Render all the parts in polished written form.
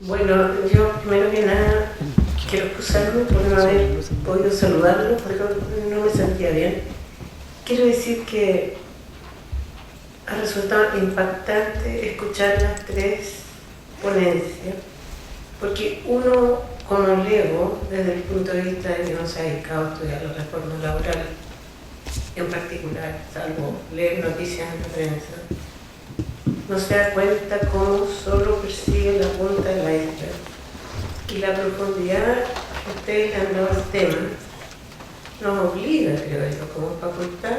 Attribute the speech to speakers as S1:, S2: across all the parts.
S1: Bueno, yo primero que nada quiero excusarme por no haber podido saludarlo, porque no me sentía bien. Quiero decir que ha resultado impactante escuchar las tres ponencias, porque uno como lego, desde el punto de vista de que no se ha dedicado a estudiar la reforma laboral, en particular, salvo leer noticias en la prensa, no se da cuenta cómo solo persigue la punta del iceberg. Y la profundidad que ustedes le han dado al tema nos obliga, creo yo, como facultad,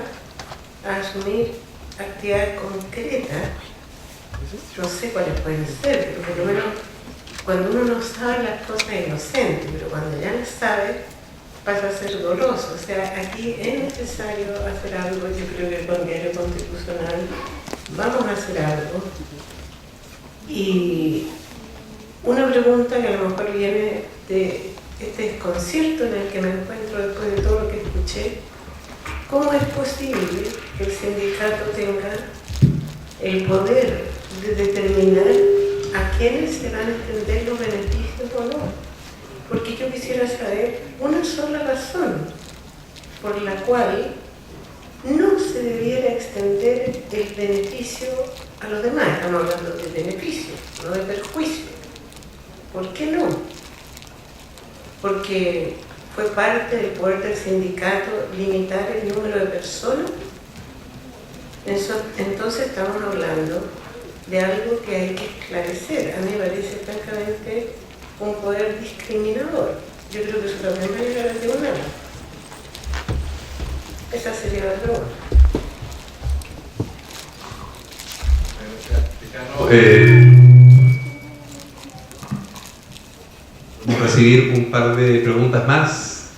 S1: a asumir actividades concretas. No sé cuáles pueden ser, pero por lo menos cuando uno no sabe las cosas es inocente, pero cuando ya las sabe, pasa a ser doloroso. O sea, aquí es necesario hacer algo. Yo creo que con Diario Constitucional vamos a hacer algo. Y una pregunta que a lo mejor viene de este desconcierto en el que me encuentro después de todo lo que escuché: ¿cómo es posible que el sindicato tenga el poder de determinar a quiénes se van a extender los beneficios o no? Porque yo quisiera saber una sola razón por la cual no se debiera extender el beneficio a los demás. Estamos hablando de beneficio, no de perjuicio. ¿Por qué no? Porque fue parte del poder del sindicato limitar el número de personas. Entonces estamos hablando de algo que hay que esclarecer. A mí me parece francamente un poder discriminador. Yo creo que eso también va a llegar al tribunal. Esa sería la pregunta.
S2: Vamos a recibir un par de preguntas más.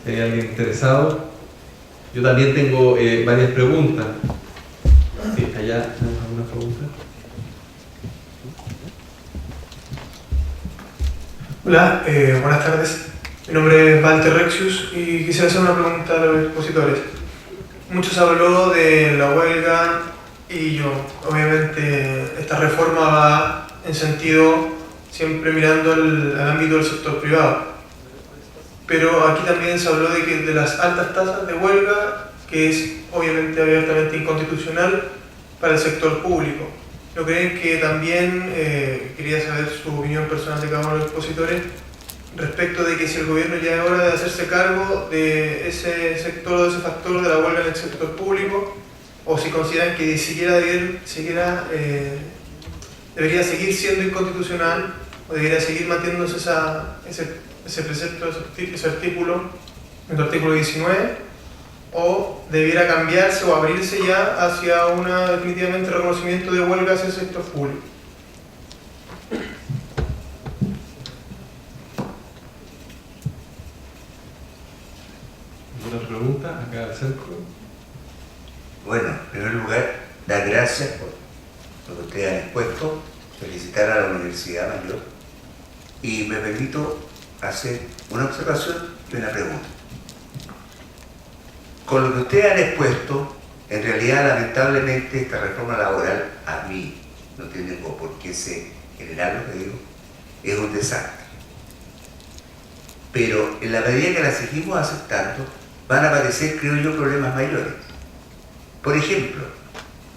S2: Si hay alguien interesado. Yo también tengo varias preguntas. Sí, allá tenemos alguna pregunta.
S3: Hola, buenas tardes. Mi nombre es Walter Rexius y quisiera hacer una pregunta a los expositores. Mucho se habló de la huelga y yo, obviamente, esta reforma va en sentido siempre mirando al ámbito del sector privado. Pero aquí también se habló de las altas tasas de huelga, que es obviamente abiertamente inconstitucional para el sector público. ¿No creen que también, quería saber su opinión personal de cada uno de los expositores, respecto de que si el gobierno ya es hora de hacerse cargo de ese sector, de ese factor de la huelga en el sector público, o si consideran que debería seguir siendo inconstitucional, o debería seguir manteniéndose ese precepto, ese artículo, en el artículo 19, o debiera cambiarse o abrirse ya hacia una definitivamente reconocimiento de huelga hacia el sector público?
S2: ¿Alguna pregunta? Acá al centro.
S4: Bueno, en primer lugar, dar gracias por lo que ustedes han expuesto, felicitar a la Universidad Mayor y me permito hacer una observación y una pregunta. Con lo que ustedes han expuesto, en realidad, lamentablemente, esta reforma laboral, a mí, no tengo por qué generar lo que digo, es un desastre. Pero en la medida que la seguimos aceptando, van a aparecer, creo yo, problemas mayores. Por ejemplo,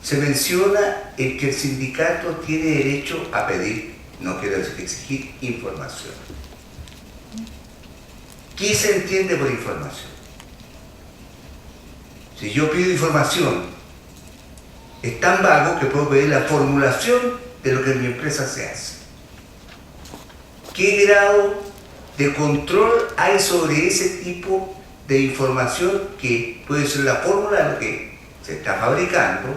S4: se menciona el que el sindicato tiene derecho a pedir, no quiero decir exigir, información. ¿Qué se entiende por información? Si yo pido información, es tan vago que puedo pedir la formulación de lo que en mi empresa se hace. ¿Qué grado de control hay sobre ese tipo de información que puede ser la fórmula de lo que se está fabricando?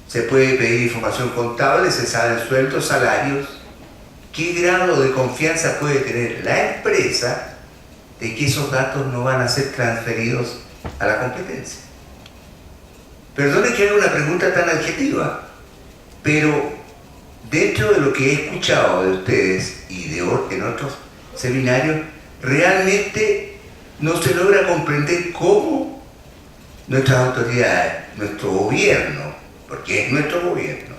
S4: Se puede pedir información contable, se saben sueldos, salarios. ¿Qué grado de confianza puede tener la empresa de que esos datos no van a ser transferidos a la competencia? Perdone que haga una pregunta tan adjetiva, pero dentro de lo que he escuchado de ustedes y en otros seminarios, realmente no se logra comprender cómo nuestras autoridades, nuestro gobierno, porque es nuestro gobierno,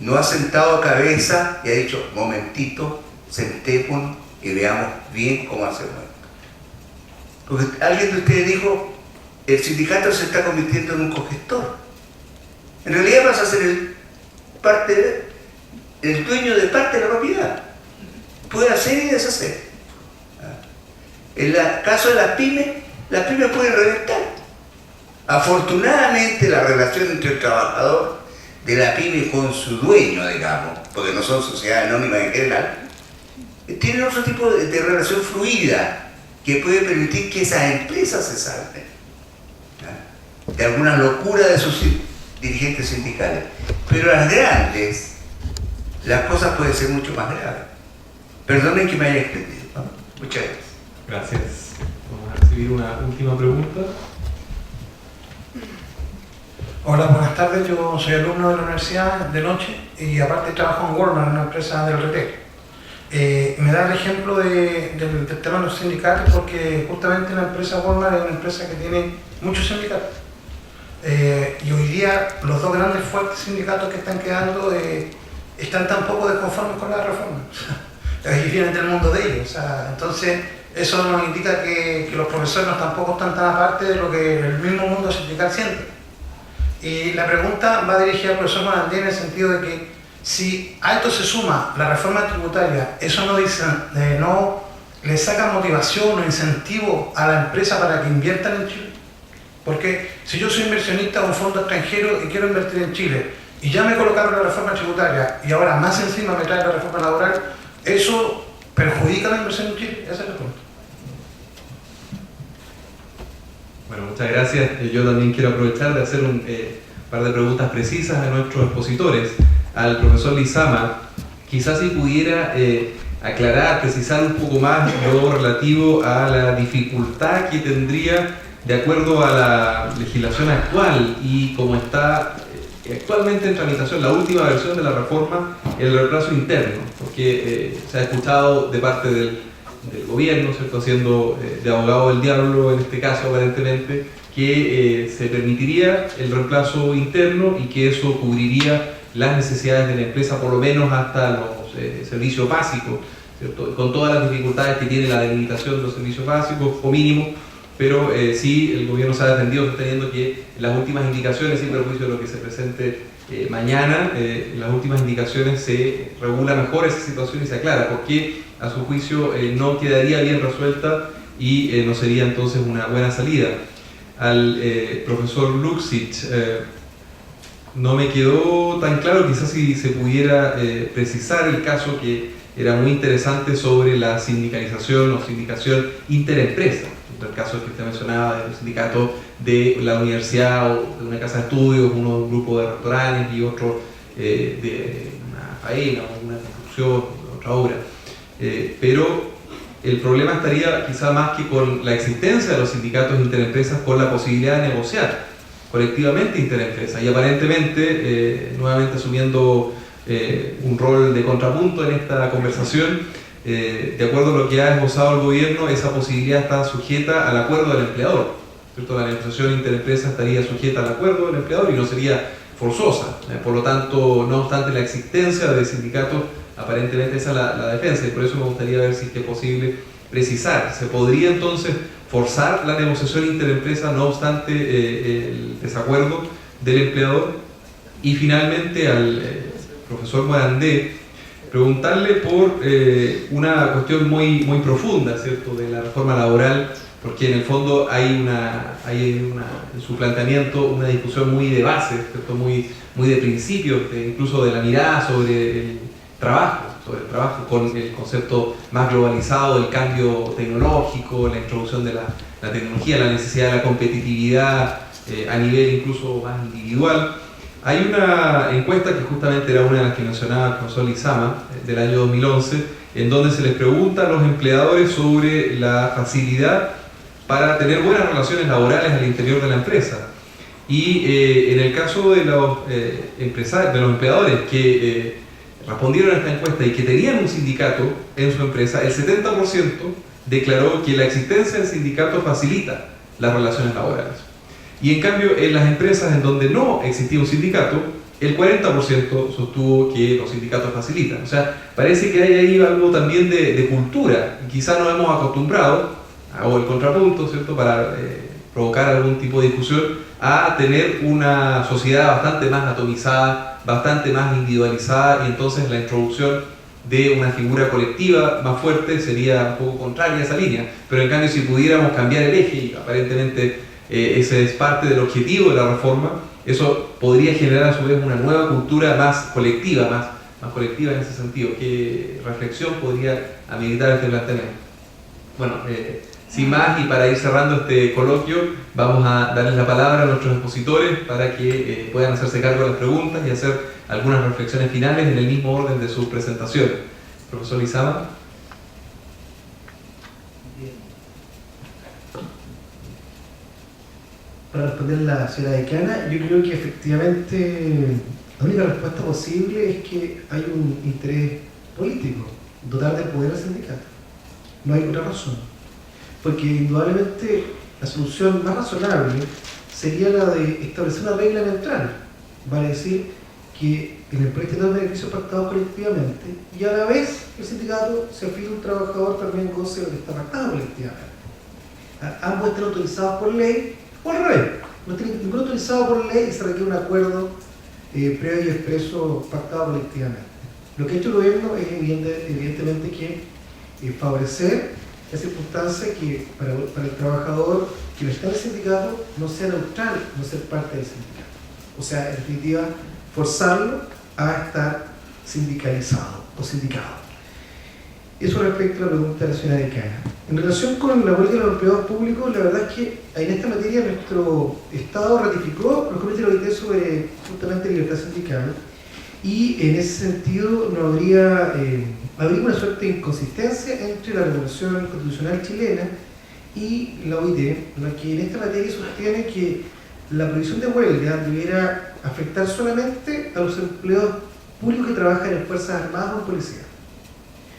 S4: no ha sentado cabeza y ha dicho, momentito, sentémonos y veamos bien cómo hacemos esto. Porque alguien de ustedes dijo, el sindicato se está convirtiendo en un cogestor. En realidad vas a ser el dueño de parte de la propiedad. Puede hacer y deshacer. En el caso de las pymes pueden reventar. Afortunadamente la relación entre el trabajador de la pyme con su dueño, digamos, porque no son sociedades anónimas en general, tienen otro tipo de relación fluida que puede permitir que esas empresas se salven de alguna locura de sus dirigentes sindicales. Pero las grandes, las cosas pueden ser mucho más graves. Perdonen que me haya extendido. Muchas gracias.
S2: Gracias. Vamos a recibir una última pregunta.
S5: Hola, buenas tardes. Yo soy alumno de la universidad de noche y aparte trabajo en Walmart, una empresa del retail. Me da el ejemplo del tema de los sindicatos porque justamente la empresa Walmart es una empresa que tiene muchos sindicatos. Y hoy día los dos grandes fuertes sindicatos que están quedando están tan poco desconformes con la reforma. Y vienen del mundo de ellos. Entonces eso nos indica que los profesores tampoco están tan aparte de lo que el mismo mundo sindical siente. Y la pregunta va dirigida al profesor Morandé en el sentido de que si a esto se suma la reforma tributaria, eso no le saca motivación o incentivo a la empresa para que inviertan en Chile. Porque si yo soy inversionista de un fondo extranjero y quiero invertir en Chile y ya me colocaron la reforma tributaria y ahora más encima me trae la reforma laboral, ¿eso perjudica la inversión en Chile? Esa es la pregunta.
S2: Bueno, muchas gracias. Yo también quiero aprovechar de hacer un par de preguntas precisas a nuestros expositores. Al profesor Lizama, quizás si pudiera aclarar, precisar un poco más lo relativo a la dificultad que tendría, de acuerdo a la legislación actual y como está actualmente en tramitación la última versión de la reforma, el reemplazo interno, porque se ha escuchado de parte del gobierno, ¿cierto?, haciendo de abogado del diablo en este caso aparentemente, que se permitiría el reemplazo interno y que eso cubriría las necesidades de la empresa, por lo menos hasta los servicios básicos, ¿cierto?, con todas las dificultades que tiene la delimitación de los servicios básicos o mínimos, pero sí el gobierno se ha defendido sosteniendo que las últimas indicaciones, sin perjuicio de lo que se presente mañana, las últimas indicaciones se regula mejor esa situación y se aclara, porque a su juicio no quedaría bien resuelta y no sería entonces una buena salida. Al profesor Luksic, no me quedó tan claro, quizás si se pudiera precisar el caso que era muy interesante sobre la sindicalización o sindicación interempresa, el caso que usted mencionaba de un sindicato de la universidad o de una casa de estudios, uno de un grupo de restaurantes y otro de una faena o una construcción, otra obra. Pero el problema estaría quizá más que con la existencia de los sindicatos interempresas, con la posibilidad de negociar colectivamente interempresas y aparentemente, nuevamente asumiendo un rol de contrapunto en esta conversación, de acuerdo a lo que ha esbozado el gobierno, esa posibilidad está sujeta al acuerdo del empleador, ¿cierto? La negociación interempresa estaría sujeta al acuerdo del empleador y no sería forzosa, por lo tanto, no obstante la existencia de sindicatos, aparentemente esa es la defensa, y por eso me gustaría ver si es posible precisar. ¿Se podría entonces forzar la negociación interempresa no obstante el desacuerdo del empleador? Y finalmente al profesor Morandé, preguntarle por una cuestión muy profunda, ¿cierto?, de la reforma laboral, porque en el fondo hay en su planteamiento una discusión muy de base, ¿cierto?, muy de principios, incluso de la mirada sobre el trabajo, con el concepto más globalizado del cambio tecnológico, la introducción de la tecnología, la necesidad de la competitividad a nivel incluso más individual. Hay una encuesta que justamente era una de las que mencionaba el profesor Lizama, del año 2011, en donde se les pregunta a los empleadores sobre la facilidad para tener buenas relaciones laborales al interior de la empresa. Y en el caso de los empleadores que respondieron a esta encuesta y que tenían un sindicato en su empresa, el 70% declaró que la existencia del sindicato facilita las relaciones laborales. Y en cambio, en las empresas en donde no existía un sindicato, el 40% sostuvo que los sindicatos facilitan. O sea, parece que hay ahí algo también de cultura. Quizás nos hemos acostumbrado, hago el contrapunto, ¿cierto?, para provocar algún tipo de discusión, a tener una sociedad bastante más atomizada, bastante más individualizada, y entonces la introducción de una figura colectiva más fuerte sería un poco contraria a esa línea. Pero en cambio, si pudiéramos cambiar el eje, y aparentemente ese es parte del objetivo de la reforma, eso podría generar a su vez una nueva cultura más colectiva, más colectiva en ese sentido. ¿Qué reflexión podría habilitar este planteamiento? Bueno, sin más, y para ir cerrando este coloquio, vamos a darles la palabra a nuestros expositores para que puedan hacerse cargo de las preguntas y hacer algunas reflexiones finales en el mismo orden de su presentación. Profesor Lizama.
S6: Para responder a la señora decana, yo creo que efectivamente la única respuesta posible es que hay un interés político, dotar de poder al sindicato. No hay otra razón. Porque indudablemente la solución más razonable sería la de establecer una regla neutral, vale decir que en el proyecto de beneficios pactados colectivamente y a la vez el sindicato, si afila un trabajador, también goce de lo que está pactado colectivamente. Ambos están autorizados por ley, o al revés, no tiene ninguno autorizado por ley y se requiere un acuerdo previo y expreso pactado colectivamente. Lo que ha hecho el gobierno es evidentemente que favorecer la circunstancia que para el trabajador que no está en el sindicato no sea neutral, no ser parte del sindicato. O sea, en definitiva, forzarlo a estar sindicalizado o sindicado. Eso respecto a la pregunta de la señora decana. En relación con la huelga de los empleados públicos, la verdad es que en esta materia nuestro Estado ratificó los comités de la OIT sobre justamente libertad sindical, y en ese sentido no habría una suerte de inconsistencia entre la regulación constitucional chilena y la OIT, la que en esta materia sostiene que la prohibición de huelga debiera afectar solamente a los empleados públicos que trabajan en Fuerzas Armadas o en Policía,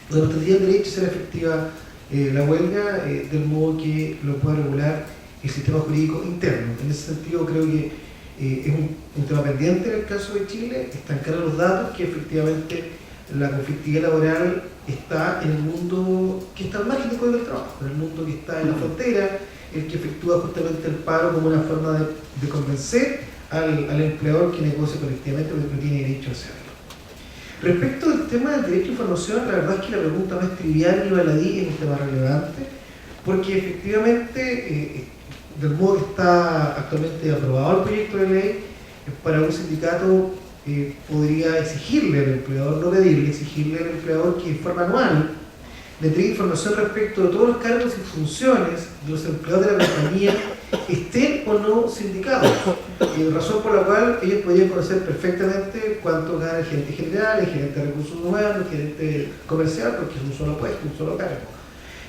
S6: donde tendrían derecho a ser efectiva la huelga, del modo que lo pueda regular el sistema jurídico interno. En ese sentido creo que es un tema pendiente en el caso de Chile. Están claros los datos que efectivamente la conflictividad laboral está en el mundo que está al margen del trabajo, en el mundo que está en la frontera, el que efectúa justamente el paro como una forma de convencer al empleador que negocia colectivamente porque no tiene derecho a hacerlo. Respecto del tema del derecho a información, la verdad es que la pregunta no es trivial ni baladí, es un tema relevante, porque efectivamente, del modo que está actualmente aprobado el proyecto de ley, para un sindicato podría exigirle al empleador, no pedirle, exigirle al empleador que en forma anual le entregue información respecto de todos los cargos y funciones de los empleados de la compañía, estén o no sindicados, razón por la cual ellos podrían conocer perfectamente cuánto gana el gerente general, el gerente de recursos humanos, el gerente comercial, porque es un solo puesto, un solo cargo.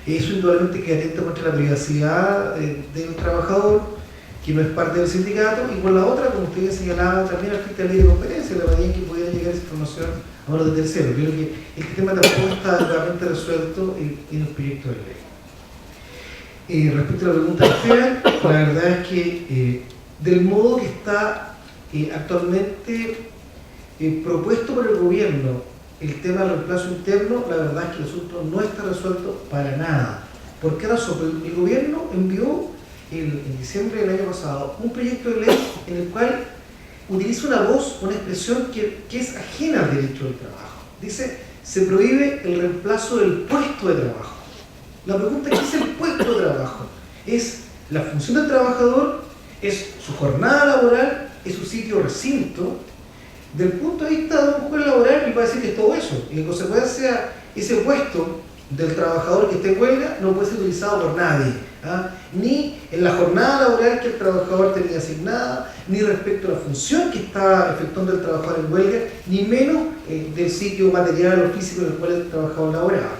S6: Eso indudablemente que atenta contra la privacidad del trabajador, que no es parte del sindicato, y por la otra, como ustedes señalaban, también afecta a la ley de competencia, la manera en que pudiera llegar esa información a manos de terceros. Creo que este tema tampoco está realmente resuelto en el proyecto de ley. Respecto a la pregunta de Esteban, la verdad es que del modo que está actualmente propuesto por el gobierno el tema del reemplazo interno, la verdad es que el asunto no está resuelto para nada. ¿Por qué razón? Porque el gobierno envió en diciembre del año pasado un proyecto de ley en el cual utiliza una voz, una expresión que es ajena al derecho del trabajo. Dice, se prohíbe el reemplazo del puesto de trabajo. La pregunta es, ¿qué es el puesto de trabajo? Es la función del trabajador, es su jornada laboral, es su sitio recinto. Del punto de vista de un juez laboral, él va a decir que es todo eso. Y en consecuencia, ese puesto del trabajador que esté en huelga no puede ser utilizado por nadie. Ni en la jornada laboral que el trabajador tenía asignada, ni respecto a la función que está efectuando el trabajador en huelga, ni menos del sitio material o físico en el cual el trabajador laboraba.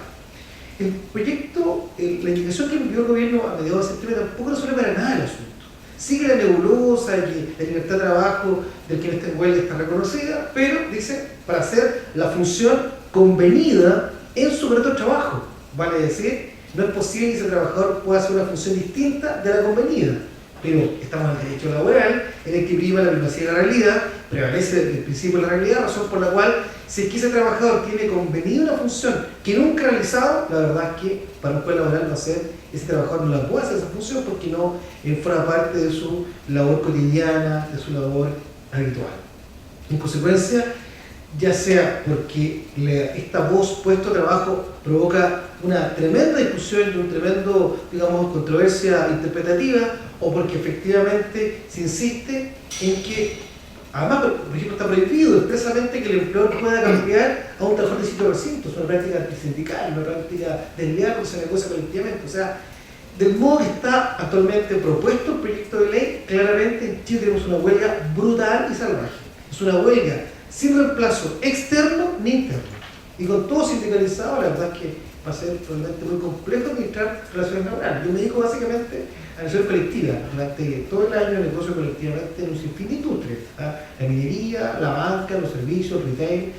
S6: El proyecto, la indicación que envió el gobierno a mediados de septiembre tampoco resuelve para nada el asunto. Sigue la nebulosa de que la libertad de trabajo del que está en huelga está reconocida, pero dice, para hacer la función convenida en su contrato de trabajo. Vale decir, no es posible que ese trabajador pueda hacer una función distinta de la convenida. pero estamos en el derecho laboral, en el que prima la privacidad de la realidad, prevalece el principio de la realidad, razón por la cual, si es que ese trabajador tiene convenido una función que nunca ha realizado, la verdad es que para un juez laboral va a ser, ese trabajador no la puede hacer esa función porque no forma parte de su labor cotidiana, de su labor habitual. En consecuencia, ya sea porque esta voz puesto a trabajo provoca una tremenda discusión y un tremendo, digamos, controversia interpretativa, o porque efectivamente se insiste en que, además, por ejemplo, está prohibido expresamente que el empleador pueda cambiar a un trabajador de sitio recinto, es una práctica antisindical, una práctica desleal que se negocia colectivamente. O sea, del modo que está actualmente propuesto el proyecto de ley, claramente en Chile tenemos una huelga brutal y salvaje. Es una huelga sin reemplazo externo ni interno. Y con todo sindicalizado, la verdad es que va a ser realmente muy complejo administrar relaciones laborales. Yo me dedico básicamente a la negociación colectiva. Durante todo el año negocio colectivamente en un sinfín de industrias. La minería, la banca, los servicios, retail.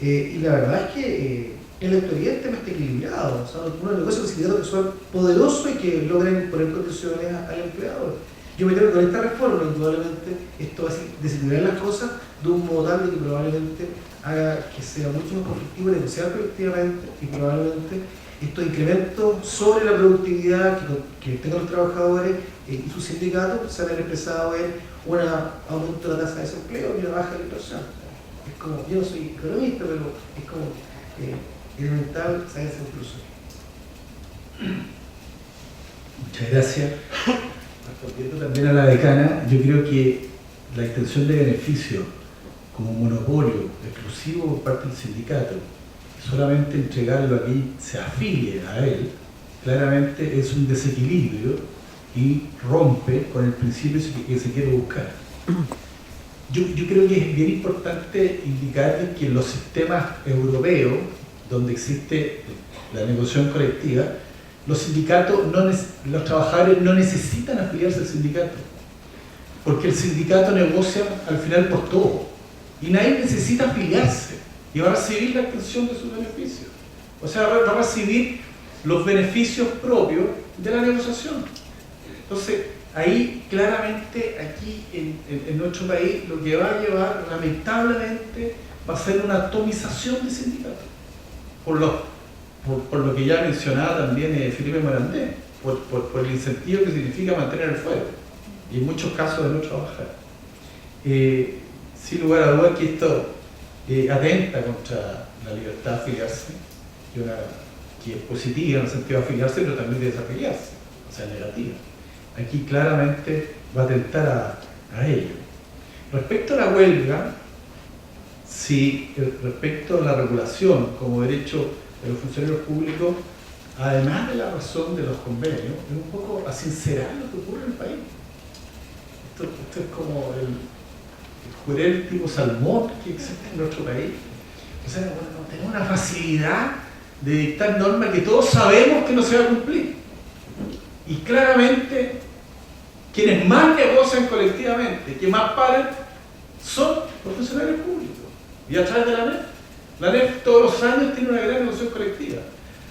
S6: Y la verdad es que en la actualidad el tema está equilibrado. O sea, unos negocios con sindicatos que son poderosos y que logran poner condiciones al empleador. Yo me creo que con esta reforma, indudablemente, esto va a desequilibrar las cosas de un modo tal de que probablemente haga que sea mucho más conflictivo negociar colectivamente y probablemente estos incrementos sobre la productividad que tengan los trabajadores y sus sindicatos se han expresado en un aumento de la tasa de desempleo y una baja de la inflación. Es como, yo no soy economista, pero es como elemental saber esa inclusión.
S7: Muchas gracias. Respondiendo también a la decana, yo creo que la extensión de beneficios como monopolio exclusivo por parte del sindicato, solamente entregarlo a quien se afilie a él, claramente es un desequilibrio y rompe con el principio que se quiere buscar. Yo creo que es bien importante indicar que en los sistemas europeos, donde existe la negociación colectiva, los sindicatos, los trabajadores no necesitan afiliarse al sindicato, porque el sindicato negocia al final por todo, y nadie necesita afiliarse, y va a recibir la extensión de sus beneficios. O sea, va a recibir los beneficios propios de la negociación. Entonces, ahí claramente, aquí en nuestro país, lo que va a llevar, lamentablemente, va a ser una atomización de sindicatos, por lo que ya mencionaba también Felipe Morandé, por el incentivo que significa mantener el fuego, y en muchos casos de no trabajar. Sin lugar a dudas que esto atenta contra la libertad de afiliarse, que es positiva en el sentido de afiliarse, pero también de desafiliarse, o sea, negativa. Aquí claramente va a atentar a ello. Respecto a la huelga, si respecto a la regulación como derecho de los funcionarios públicos, además de la razón de los convenios, es un poco a sincerar lo que ocurre en el país. Esto es como el jurel tipo salmón que existe en nuestro país. O sea, bueno, tenemos una facilidad de dictar normas que todos sabemos que no se va a cumplir. Y claramente, quienes más negocian colectivamente, que más pagan, son los funcionarios públicos. Y a través de la NEF. La NEF todos los años tiene una gran negociación colectiva.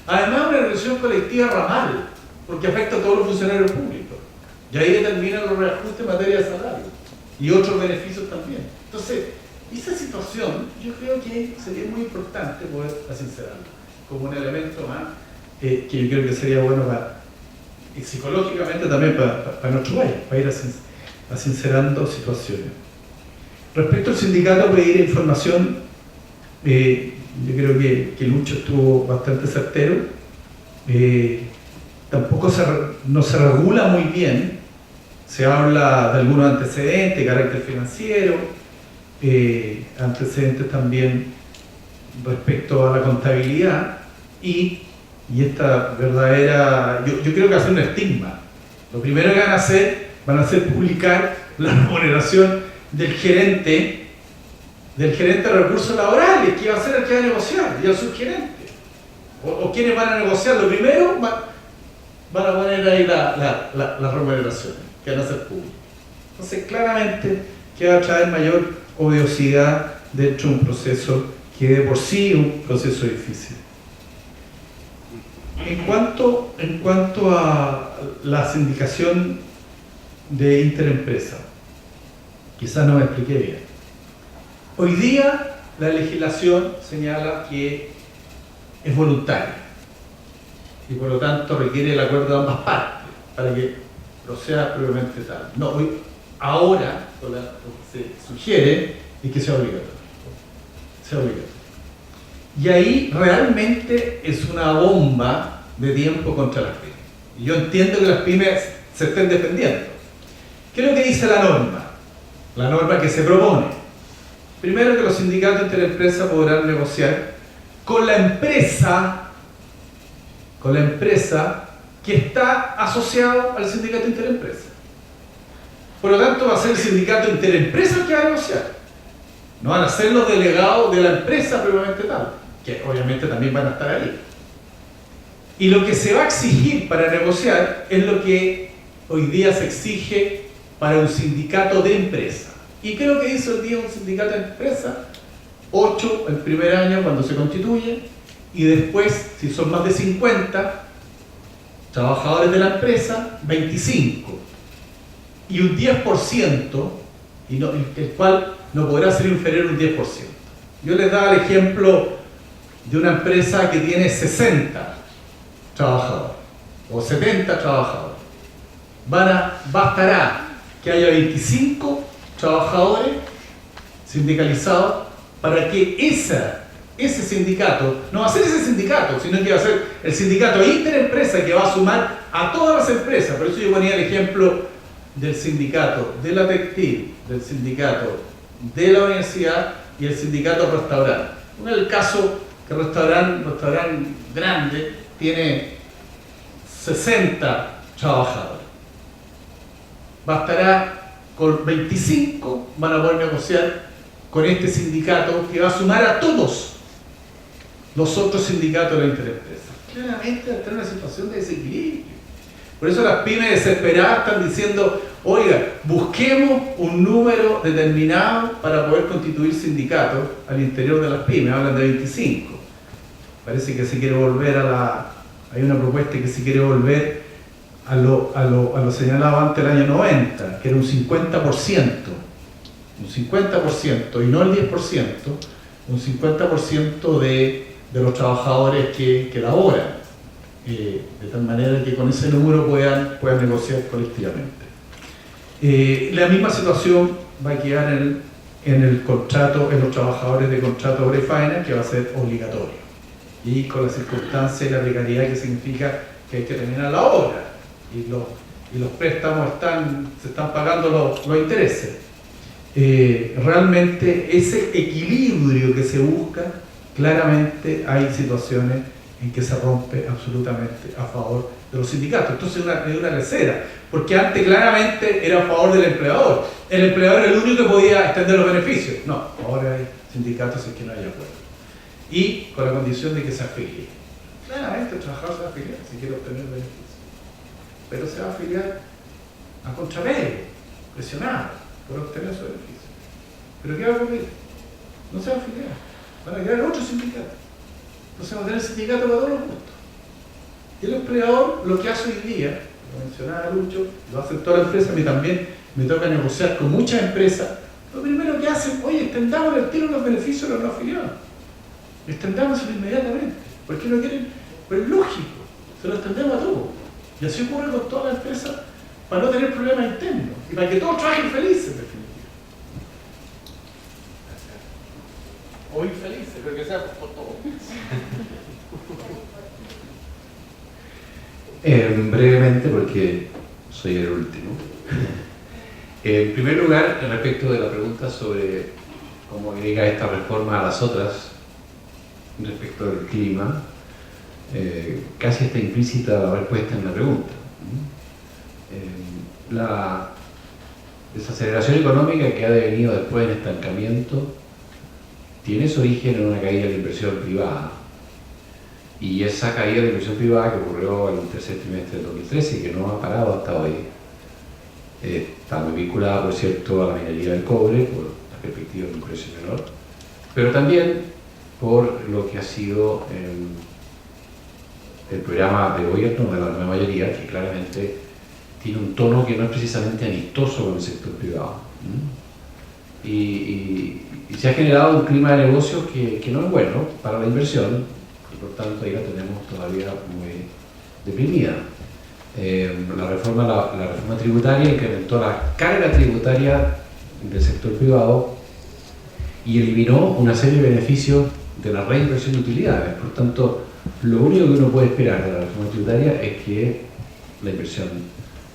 S7: Además, una negociación colectiva ramal, porque afecta a todos los funcionarios públicos. Y ahí determinan los reajustes en materia de salario y otros beneficios también. Entonces, esa situación yo creo que sería muy importante poder sincerarla como un elemento más que yo creo que sería bueno y psicológicamente también para nuestro país, para ir sincerando situaciones. Respecto al sindicato pedir información, yo creo que Lucho estuvo bastante certero. Tampoco no se regula muy bien, se habla de algunos antecedentes, carácter financiero, antecedentes también respecto a la contabilidad y esta verdadera, yo creo que va a ser un estigma. Lo primero que van a hacer publicar la remuneración del gerente de recursos laborales, que va a ser el que va a negociar, y el subgerente. O quienes van a negociar, lo primero van a poner ahí las remuneraciones que van a ser públicas. Entonces, claramente que va a traer mayor odiosidad dentro de un proceso que de por sí es un proceso difícil. En cuanto a la sindicación de interempresa. Quizás no me expliqué bien. Hoy día la legislación señala que es voluntaria y por lo tanto requiere el acuerdo de ambas partes para que proceda previamente tal. No, ahora lo que se sugiere es que sea obligatorio. Sea obligatorio. Y ahí realmente es una bomba de tiempo contra las pymes. Y yo entiendo que las pymes se estén defendiendo. ¿Qué es lo que dice la norma? La norma que se propone. Primero, que los sindicatos interempresa podrán negociar con la empresa que está asociado al sindicato interempresa. Por lo tanto, va a ser el sindicato interempresa el que va a negociar. No van a ser los delegados de la empresa previamente tal, que obviamente también van a estar ahí. Y lo que se va a exigir para negociar es lo que hoy día se exige para un sindicato de empresa. ¿Y qué es lo que hizo hoy día un sindicato de empresa? 8 el primer año cuando se constituye, y después, si son más de 50 trabajadores de la empresa, 25. Y un 10%, el cual no podrá ser inferior a un 10%. Yo les daba el ejemplo de una empresa que tiene 60 trabajadores o 70 trabajadores. Bastará que haya 25 trabajadores sindicalizados para que ese sindicato, no va a ser ese sindicato, sino que va a ser el sindicato interempresa que va a sumar a todas las empresas. Por eso yo ponía el ejemplo del sindicato de la textil, del sindicato de la universidad y el sindicato restaurante. En el caso que el restaurante grande tiene 60 trabajadores. Bastará con 25, van a poder negociar con este sindicato que va a sumar a todos los otros sindicatos de la interempresa. Claramente va a tener una situación de desequilibrio. Por eso las pymes desesperadas están diciendo, oiga, busquemos un número determinado para poder constituir sindicatos al interior de las pymes. Hablan de 25. Parece que se quiere volver hay una propuesta que se quiere volver a lo señalado antes del año 90, que era un 50%. Un 50%, y no el 10%, un 50% de los trabajadores que laboran, de tal manera que con ese número puedan negociar colectivamente. La misma situación va a quedar en el contrato, en los trabajadores de contrato obra y faena, que va a ser obligatorio, y con la circunstancia y la precariedad que significa que hay que terminar la obra, y los préstamos se están pagando los intereses. Realmente ese equilibrio que se busca, claramente hay situaciones en que se rompe absolutamente a favor de los sindicatos. Entonces es una recera, porque antes claramente era a favor del empleador. El empleador era el único que podía extender los beneficios. No, ahora hay sindicatos en que no hay acuerdo. Y con la condición de que se afilie. Claramente el trabajador se va a afiliar si quiere obtener beneficios. Pero se va a afiliar a contrapelo, presionado por obtener su beneficio. ¿Pero qué va a ocurrir? No se va a afiliar. Van a crear otro sindicato. Entonces van a tener sindicato para todos los gustos. Y el empleador lo que hace hoy día, lo mencionaba Lucho, lo hace toda la empresa, a mí también me toca negociar con muchas empresas. Lo primero que hacen, oye, extendamos el tiro los beneficios de los no afiliados. Extendámoselo inmediatamente. ¿Por qué no quieren? Pues es lógico, se lo extendemos a todos. Y así ocurre con todas las empresas para no tener problemas internos y para que todos trabajen felices, en definitiva. O infelices, pero que sea por todos.
S8: Brevemente, porque soy el último. En primer lugar, respecto de la pregunta sobre cómo llega esta reforma a las otras, respecto del clima, casi está implícita la respuesta en la pregunta. La desaceleración económica que ha devenido después en estancamiento tiene su origen en una caída de la inversión privada, y esa caída de la inversión privada que ocurrió en el tercer trimestre del 2013 y que no ha parado hasta hoy está muy vinculada, por cierto, a la minería del cobre por la perspectiva de un precio menor, pero también por lo que ha sido el programa de gobierno de la nueva mayoría, que claramente tiene un tono que no es precisamente amistoso con el sector privado. Y se ha generado un clima de negocios que no es bueno para la inversión, y por tanto ahí la tenemos todavía muy deprimida. La reforma tributaria incrementó la carga tributaria del sector privado y eliminó una serie de beneficios de la reinversión de utilidades. Por tanto, lo único que uno puede esperar de la reforma tributaria es que la inversión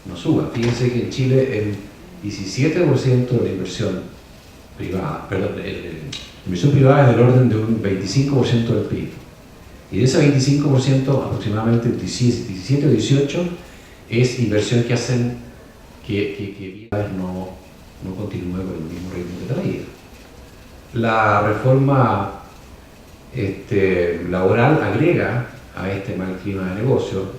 S8: no suba. Fíjense que en Chile el 17% de la inversión privada, la inversión privada es del orden de un 25% del PIB. Y de ese 25%, aproximadamente 17 o 18 es inversión que hacen que no continúe con el mismo ritmo de traída. La reforma laboral agrega a este mal clima de negocio,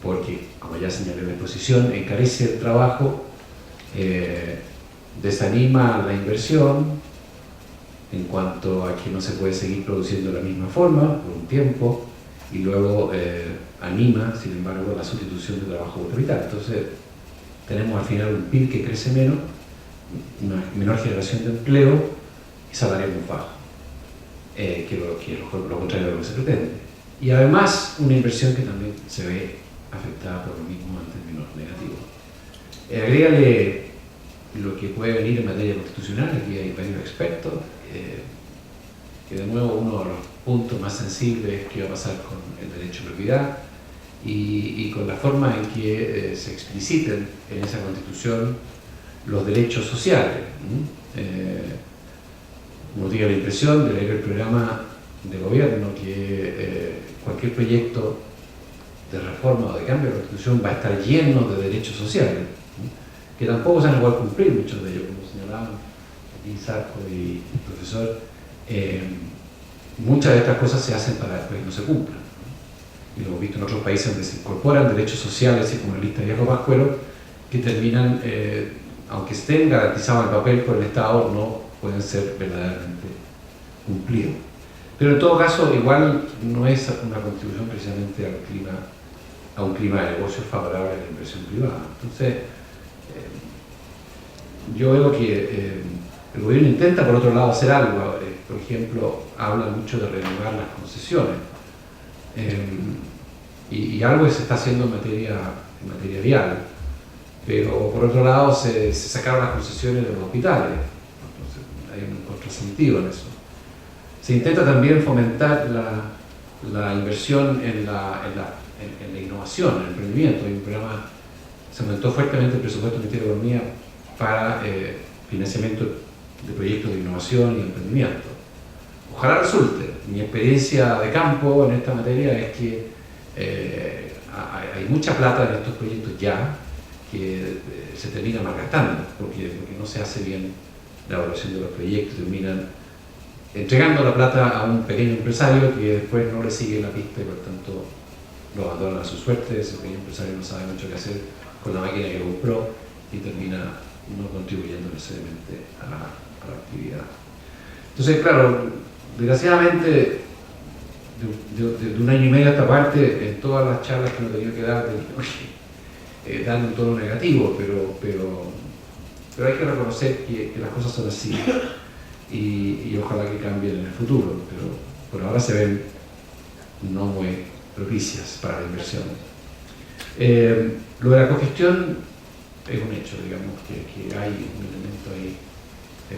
S8: porque, como ya señalé en la exposición, encarece el trabajo, desanima la inversión en cuanto a que no se puede seguir produciendo de la misma forma por un tiempo, y luego anima, sin embargo, la sustitución de trabajo por capital. Entonces, tenemos al final un PIB que crece menos, una menor generación de empleo y salario muy bajo, que lo contrario de lo que se pretende. Y además, una inversión que también se ve afectada por lo mismo en términos negativos. Agrégale lo que puede venir en materia constitucional. Aquí hay varios expertos, que de nuevo uno de los puntos más sensibles es qué va a pasar con el derecho a propiedad y con la forma en que se expliciten en esa constitución los derechos sociales. Uno tiene la impresión de leer el programa de gobierno que cualquier proyecto de reforma o de cambio de la constitución va a estar lleno de derechos sociales, que tampoco se van a poder cumplir muchos de ellos, como señalaban aquí Sarko y el profesor. Muchas de estas cosas se hacen para que no se cumplan, y lo hemos visto en otros países donde se incorporan derechos sociales, así como la lista de viejo pascuero, que terminan, aunque estén garantizados en el papel por el Estado, no pueden ser verdaderamente cumplidos. Pero en todo caso, igual no es una contribución precisamente a un clima de negocios favorable a la inversión privada. Entonces, yo veo que el gobierno intenta, por otro lado, hacer algo. Por ejemplo, habla mucho de renovar las concesiones. Y algo que se está haciendo en materia vial. Pero, por otro lado, se sacaron las concesiones de los hospitales. Entonces, hay un contrasentido en eso. Se intenta también fomentar la inversión en la innovación, en el emprendimiento. Hay un programa, se aumentó fuertemente el presupuesto del Ministerio de Economía para financiamiento de proyectos de innovación y emprendimiento. Ojalá resulte. Mi experiencia de campo en esta materia es que hay mucha plata en estos proyectos ya que se termina malgastando porque no se hace bien la evaluación de los proyectos, terminan entregando la plata a un pequeño empresario que después no le sigue la pista y por tanto lo abandonan a su suerte. Ese pequeño empresario no sabe mucho qué hacer con la máquina que compró y termina no contribuyendo necesariamente a la actividad. Entonces, claro, desgraciadamente, de un año y medio a esta parte, en todas las charlas que uno tenía que dar, dan un tono negativo, pero hay que reconocer que las cosas son así y ojalá que cambien en el futuro, pero por ahora se ven no muy propicias para la inversión. Lo de la cogestión es un hecho, digamos, que hay un elemento ahí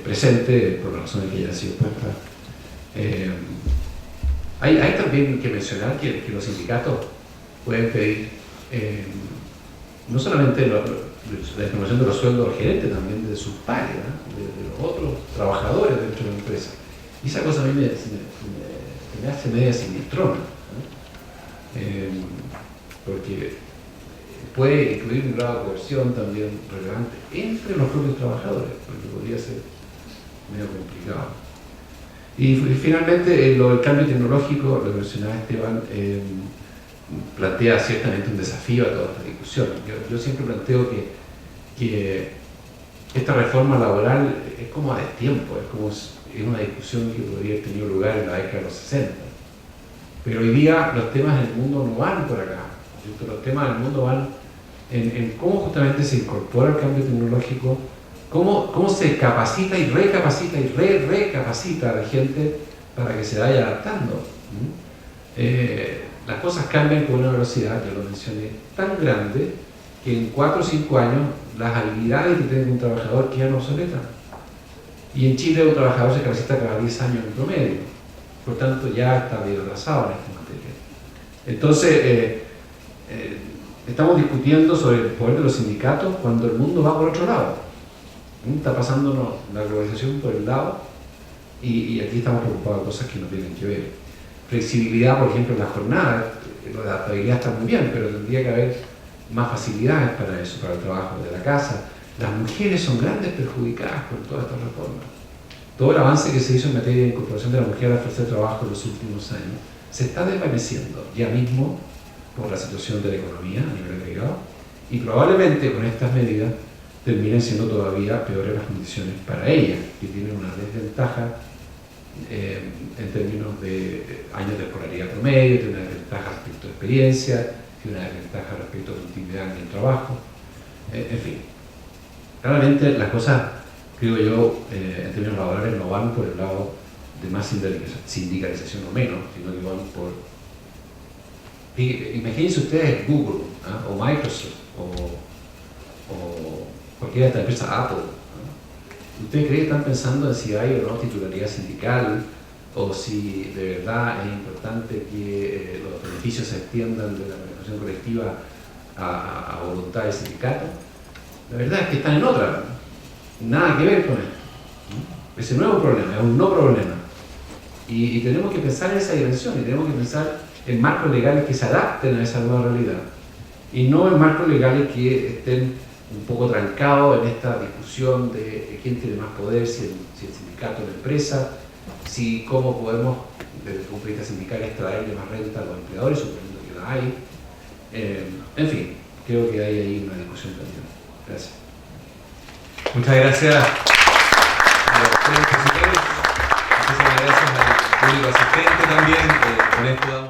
S8: presente por las razones que ya han sido puestas. Hay también que mencionar que los sindicatos pueden pedir no solamente la información de los sueldos del gerente, también de sus pares, de los otros trabajadores dentro de la empresa. Y esa cosa a mí me hace media sinistrona, porque puede incluir un grado de coerción también relevante entre los propios trabajadores, porque podría ser medio complicado. Y finalmente, lo del cambio tecnológico, lo mencionaba Esteban, plantea ciertamente un desafío a toda esta discusión. Yo siempre planteo que esta reforma laboral es como a destiempo, es una discusión que podría haber tenido lugar en la década de los 60. Pero hoy día los temas en el mundo no van por acá. ¿cierto? Los temas del mundo van en cómo justamente se incorpora el cambio tecnológico, cómo se capacita y recapacita y recapacita a la gente para que se vaya adaptando. Las cosas cambian con una velocidad, ya lo mencioné, tan grande que en 4 o 5 años las habilidades que tiene un trabajador quedan obsoletas. Y en Chile un trabajador se capacita cada 10 años en promedio, por tanto ya está bien atrasado en esta materia. Entonces, estamos discutiendo sobre el poder de los sindicatos cuando el mundo va por otro lado. Está pasándonos la globalización por el lado y aquí estamos preocupados de cosas que no tienen que ver. Flexibilidad, por ejemplo, en la jornada, la adaptabilidad está muy bien, pero tendría que haber más facilidades para eso, para el trabajo de la casa. Las mujeres son grandes perjudicadas por todas estas reformas. Todo el avance que se hizo en materia de incorporación de la mujer a la fuerza de trabajo en los últimos años se está desvaneciendo ya mismo por la situación de la economía a nivel agregado y probablemente con estas medidas terminen siendo todavía peores las condiciones para ellas, que tienen una desventaja en términos de años de escolaridad promedio, tiene una desventaja respecto a experiencia, tiene una desventaja respecto a continuidad en el trabajo, en fin. Claramente las cosas, creo yo, en términos laborales no van por el lado de más sindicalización o menos, sino que van por... Imagínense ustedes Google, ¿ah? O Microsoft o cualquiera de estas empresas, Apple. ¿Ustedes creen que están pensando en si hay o no titularidad sindical o si de verdad es importante que los beneficios se extiendan de la negociación colectiva a voluntad del sindicato? La verdad es que están en otra, nada que ver con esto. Ese no es un problema, es un no problema. Y tenemos que pensar en esa dimensión y tenemos que pensar en marcos legales que se adapten a esa nueva realidad y no en marcos legales que estén un poco trancados en esta discusión de quién tiene más poder, si el sindicato o la empresa, si cómo podemos, desde el punto de vista sindical, extraerle más renta a los empleadores, suponiendo que la hay. En fin, creo que hay ahí una discusión también. Gracias.
S2: Muchas gracias a los tres expositores, muchísimas gracias al público asistente también. Con esto damos